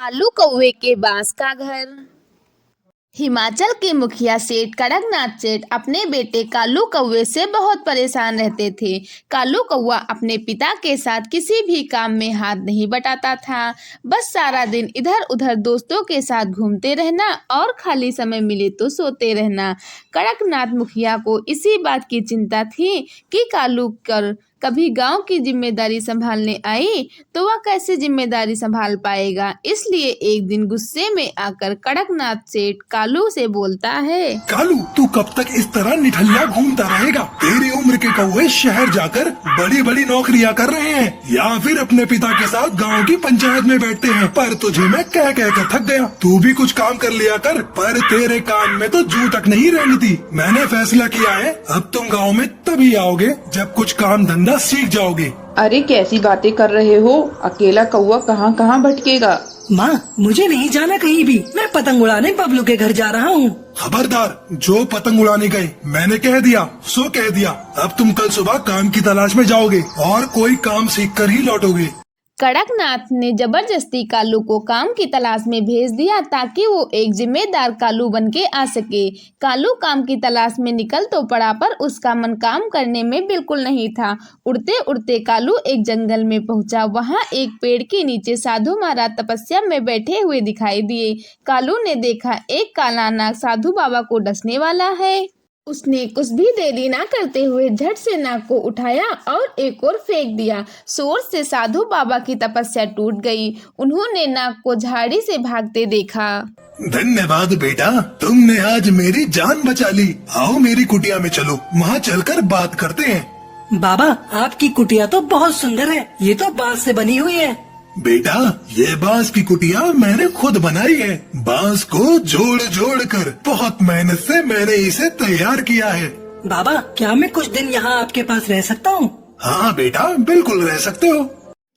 कालू कौवे के बांस का घर। हिमाचल के मुखिया सेठ कड़कनाथ सेठ अपने बेटे कालू कौवे से बहुत परेशान रहते थे। कालू कौवा अपने पिता के साथ किसी भी काम में हाथ नहीं बटाता था। बस सारा दिन इधर उधर दोस्तों के साथ घूमते रहना और खाली समय मिले तो सोते रहना। कड़कनाथ मुखिया को इसी बात की चिंता थी कि कालू कभी गांव की जिम्मेदारी संभालने आई तो वह कैसे जिम्मेदारी संभाल पाएगा। इसलिए एक दिन गुस्से में आकर कड़कनाथ सेठ कालू से बोलता है, कालू, तू कब तक इस तरह निठल्ला घूमता रहेगा? तेरी उम्र के कौवे शहर जाकर बड़ी बड़ी नौकरियां कर रहे हैं या फिर अपने पिता के साथ गांव की पंचायत में बैठते हैं। पर तुझे मैं कह कर थक गया। तू भी कुछ काम कर लिया कर। पर तेरे काम में तो जू तक नहीं रहनी थी। मैंने फैसला किया है, अब तुम गाँव में तभी आओगे जब कुछ काम धंधा सीख जाओगे। अरे कैसी बातें कर रहे हो? अकेला कौवा कहाँ कहाँ भटकेगा। माँ, मुझे नहीं जाना कहीं भी। मैं पतंग उड़ाने बबलू के घर जा रहा हूँ। खबरदार, जो पतंग उड़ाने गए मैंने कह दिया सो कह दिया। अब तुम कल सुबह काम की तलाश में जाओगे और कोई काम सीख कर ही लौटोगे। कड़कनाथ ने जबरदस्ती कालू को काम की तलाश में भेज दिया ताकि वो एक जिम्मेदार कालू बन के आ सके। कालू काम की तलाश में निकल तो पड़ा पर उसका मन काम करने में बिल्कुल नहीं था। उड़ते उड़ते कालू एक जंगल में पहुंचा। वहां एक पेड़ के नीचे साधु महाराज तपस्या में बैठे हुए दिखाई दिए। कालू ने देखा एक काला नाग साधु बाबा को डसने वाला है। उसने कुछ भी देरी ना करते हुए झट से नाग को उठाया और एक और फेंक दिया। जोर से साधु बाबा की तपस्या टूट गई। उन्होंने नाग को झाड़ी से भागते देखा। धन्यवाद बेटा, तुमने आज मेरी जान बचा ली। आओ मेरी कुटिया में चलो, वहाँ चलकर बात करते हैं। बाबा, आपकी कुटिया तो बहुत सुंदर है। ये तो बांस से बनी हुई है। बेटा, ये बांस की कुटिया मैंने खुद बनाई है। बांस को जोड़ जोड़ कर बहुत मेहनत से मैंने इसे तैयार किया है। बाबा, क्या मैं कुछ दिन यहाँ आपके पास रह सकता हूँ? हाँ बेटा, बिल्कुल रह सकते हो।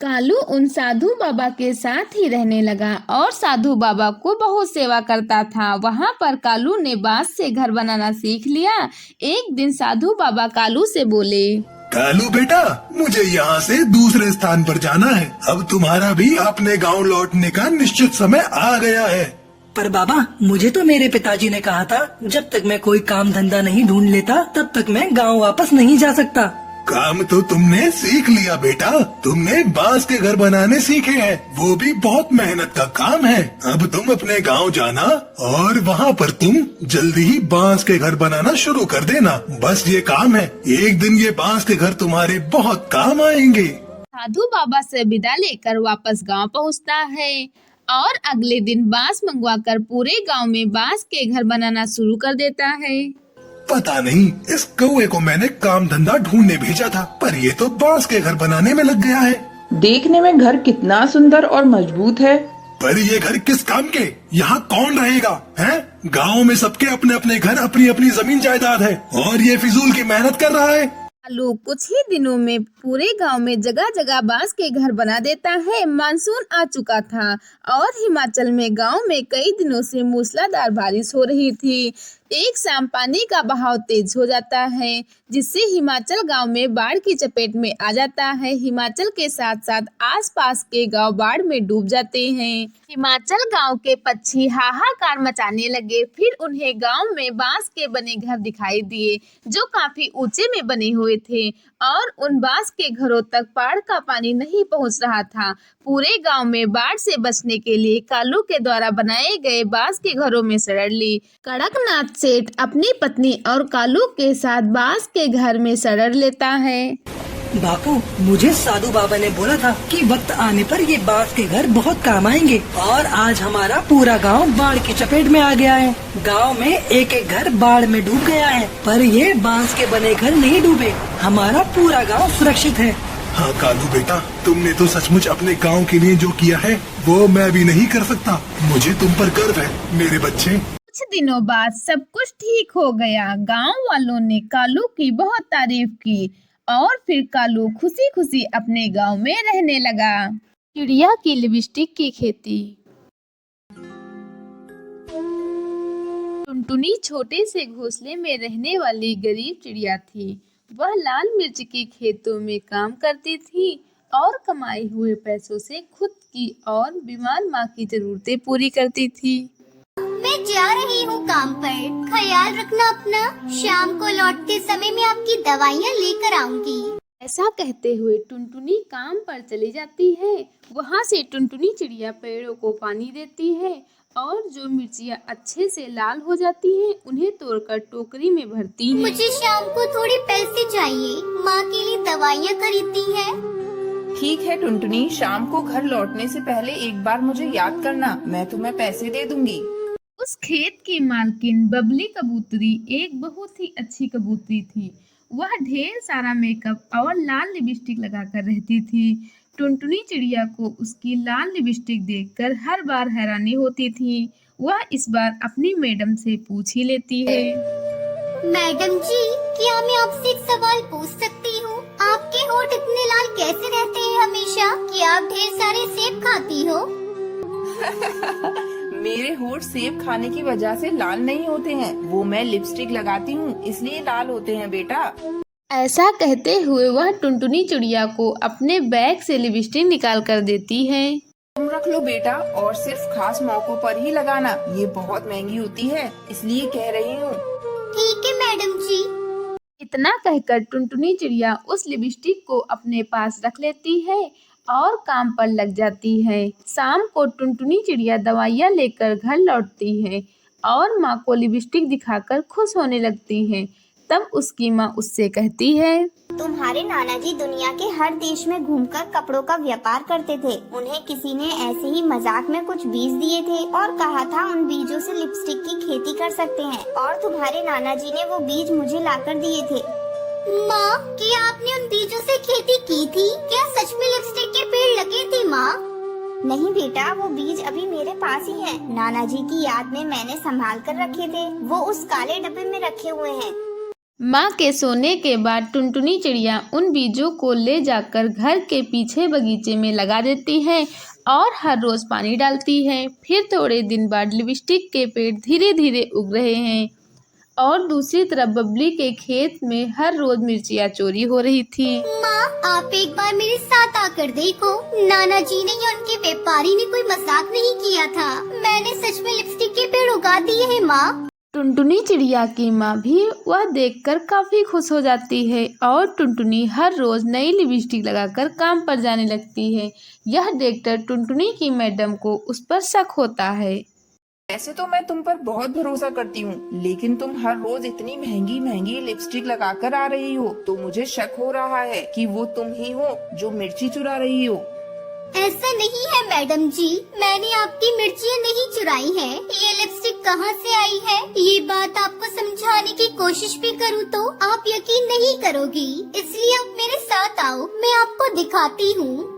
कालू उन साधु बाबा के साथ ही रहने लगा और साधु बाबा को बहुत सेवा करता था। वहाँ पर कालू ने बांस से घर बनाना सीख लिया। एक दिन साधु बाबा कालू से बोले, कालू बेटा, मुझे यहाँ से दूसरे स्थान पर जाना है। अब तुम्हारा भी अपने गांव लौटने का निश्चित समय आ गया है। पर बाबा, मुझे तो मेरे पिताजी ने कहा था जब तक मैं कोई काम धंधा नहीं ढूंढ लेता तब तक मैं गांव वापस नहीं जा सकता। काम तो तुमने सीख लिया बेटा। तुमने बांस के घर बनाने सीखे हैं, वो भी बहुत मेहनत का काम है। अब तुम अपने गांव जाना और वहाँ पर तुम जल्दी ही बांस के घर बनाना शुरू कर देना। बस ये काम है, एक दिन ये बांस के घर तुम्हारे बहुत काम आएंगे। साधु बाबा से विदा लेकर वापस गांव पहुंचता है और अगले दिन बांस मंगवाकर पूरे गांव में बांस के घर बनाना शुरू कर देता है। पता नहीं इस कौवे को मैंने काम धंधा ढूंढने भेजा था, पर ये तो बांस के घर बनाने में लग गया है। देखने में घर कितना सुंदर और मजबूत है। पर ये घर किस काम के? यहाँ कौन रहेगा? हैं? गांव में सबके अपने अपने घर, अपनी अपनी जमीन जायदाद है और ये फिजूल की मेहनत कर रहा है। कालू कुछ ही दिनों में पूरे गांव में जगह जगह बांस के घर बना देता है। मानसून आ चुका था और हिमाचल में गांव में कई दिनों से मूसलाधार बारिश हो रही थी। एक शाम पानी का बहाव तेज हो जाता है जिससे हिमाचल गांव में बाढ़ की चपेट में आ जाता है। हिमाचल के साथ साथ आसपास के गांव बाढ़ में डूब जाते हैं। हिमाचल गांव के पक्षी हाहाकार मचाने लगे। फिर उन्हें गांव में बांस के बने घर दिखाई दिए जो काफी ऊंचे में बने हुए थे और उन बांस के घरों तक बाढ़ का पानी नहीं पहुंच रहा था। पूरे गांव में बाढ़ से बचने के लिए कालू के द्वारा बनाए गए बांस के घरों में शरण ली। कड़कनाथ सेठ अपनी पत्नी और कालू के साथ बांस के घर में शरण लेता है। बापू, मुझे साधु बाबा ने बोला था कि वक्त आने पर ये बांस के घर बहुत काम आएंगे और आज हमारा पूरा गांव बाढ़ की चपेट में आ गया है। गांव में एक एक घर बाढ़ में डूब गया है, पर ये बांस के बने घर नहीं डूबे। हमारा पूरा गांव सुरक्षित है। हाँ कालू बेटा, तुमने तो सचमुच अपने गांव के लिए जो किया है वो मैं भी नहीं कर सकता। मुझे तुम पर गर्व है मेरे बच्चे। कुछ दिनों बाद सब कुछ ठीक हो गया। गांव वालों ने कालू की बहुत तारीफ की और फिर कालू खुशी खुशी अपने गांव में रहने लगा। चिड़िया की लिपस्टिक की खेती। टुनटुनी छोटे से घोंसले में रहने वाली गरीब चिड़िया थी। वह लाल मिर्च के खेतों में काम करती थी और कमाए हुए पैसों से खुद की और बीमार माँ की जरूरतें पूरी करती थी। मैं जा रही हूँ काम पर, ख्याल रखना अपना। शाम को लौटते समय मैं आपकी दवाइयाँ लेकर आऊंगी। ऐसा कहते हुए टुनटुनी काम पर चली जाती है। वहाँ से टुनटुनी चिड़िया पेड़ों को पानी देती है और जो मिर्चियाँ अच्छे से लाल हो जाती हैं उन्हें तोड़कर टोकरी में भरती है। मुझे शाम को थोड़े पैसे चाहिए, माँ के लिए दवाइयाँ खरीदनी है। ठीक है टुनटुनी, शाम को घर लौटने से पहले एक बार मुझे याद करना, मैं तुम्हें पैसे दे दूंगी। उस खेत की मालकिन बबली कबूतरी एक बहुत ही अच्छी कबूतरी थी। वह ढेर सारा मेकअप और लाल लिपस्टिक लगाकर रहती थी। टुनटुनी चिड़िया को उसकी लाल लिपस्टिक देखकर हर बार हैरानी होती थी। वह इस बार अपनी मैडम से पूछ ही लेती है। मैडम जी, क्या मैं आपसे एक सवाल पूछ सकती हूँ? आपके होठ इतने लाल कैसे रहते हैं हमेशा? क्या आप ढेर सारे सेब खाती हो? मेरे होठ सेब खाने की वजह से लाल नहीं होते हैं, वो मैं लिपस्टिक लगाती हूँ इसलिए लाल होते हैं बेटा। ऐसा कहते हुए वह टुनटुनी चिड़िया को अपने बैग से लिपस्टिक निकाल कर देती है। तुम रख लो बेटा, और सिर्फ खास मौकों पर ही लगाना, ये बहुत महंगी होती है इसलिए कह रही हूँ। ठीक है मैडम जी। इतना कहकर टुनटुनी चिड़िया उस लिपस्टिक को अपने पास रख लेती है और काम पर लग जाती है। शाम को टुनटुनी चिड़िया दवाइयाँ लेकर घर लौटती है और माँ को लिपस्टिक दिखाकर खुश होने लगती है। तब उसकी माँ उससे कहती है, तुम्हारे नाना जी दुनिया के हर देश में घूमकर कपड़ों का व्यापार करते थे। उन्हें किसी ने ऐसे ही मजाक में कुछ बीज दिए थे और कहा था उन बीजों से लिपस्टिक की खेती कर सकते हैं, और तुम्हारे नाना जी ने वो बीज मुझे लाकर दिए थे। माँ, क्या आपने उन बीजों से खेती की थी? क्या सच में लिपस्टिक के पेड़ लगे थे माँ? नहीं बेटा, वो बीज अभी मेरे पास ही हैं। नाना जी की याद में मैंने संभाल कर रखे थे, वो उस काले डब्बे में रखे हुए हैं। माँ के सोने के बाद टुनटुनी चिड़िया उन बीजों को ले जाकर घर के पीछे बगीचे में लगा देती है और हर रोज पानी डालती है। फिर थोड़े दिन बाद लिपस्टिक के पेड़ धीरे धीरे उग रहे हैं और दूसरी तरफ बबली के खेत में हर रोज मिर्चियाँ चोरी हो रही थी। माँ, आप एक बार मेरे साथ आकर देखो। नाना जी ने या उनके व्यापारी ने कोई मजाक नहीं किया था। मैंने सच में लिपस्टिक के पेड़ उगा दिए हैं माँ। टुनटुनी चिड़िया की माँ भी वह देखकर काफी खुश हो जाती है और टुनटुनी हर रोज नई लिपस्टिक लगाकर काम पर जाने लगती है। यह देखकर टुनटुनी की मैडम को उस पर शक होता है। वैसे तो मैं तुम पर बहुत भरोसा करती हूँ, लेकिन तुम हर रोज इतनी महंगी महंगी लिपस्टिक लगाकर आ रही हो, तो मुझे शक हो रहा है कि वो तुम ही हो जो मिर्ची चुरा रही हो। ऐसा नहीं है मैडम जी, मैंने आपकी मिर्चियाँ नहीं चुराई हैं। ये लिपस्टिक कहाँ से आई है, ये बात आपको समझाने की कोशिश भी करूँ तो आप यकीन नहीं करोगी। इसलिए आप मेरे साथ आओ, मैं आपको दिखाती हूँ।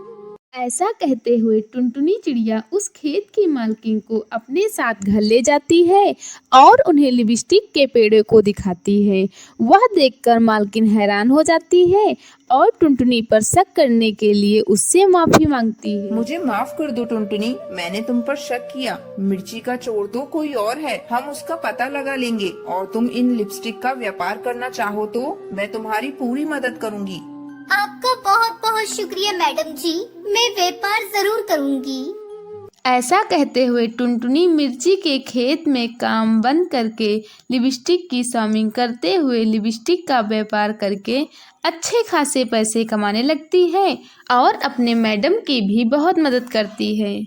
ऐसा कहते हुए टुनटुनी चिड़िया उस खेत की मालकिन को अपने साथ घर ले जाती है और उन्हें लिपस्टिक के पेड़ों को दिखाती है। वह देखकर मालकिन हैरान हो जाती है और टुनटुनी पर शक करने के लिए उससे माफी मांगती है। मुझे माफ कर दो टुनटुनी, मैंने तुम पर शक किया। मिर्ची का चोर तो कोई और है, हम उसका पता लगा लेंगे। और तुम इन लिपस्टिक का व्यापार करना चाहो तो मैं तुम्हारी पूरी मदद करूँगी। आपका बहुत बहुत शुक्रिया मैडम जी, मैं व्यापार जरूर करूँगी। ऐसा कहते हुए टुनटुनी मिर्ची के खेत में काम बंद करके लिपस्टिक की शॉपिंग करते हुए लिपस्टिक का व्यापार करके अच्छे खासे पैसे कमाने लगती है और अपने मैडम की भी बहुत मदद करती है।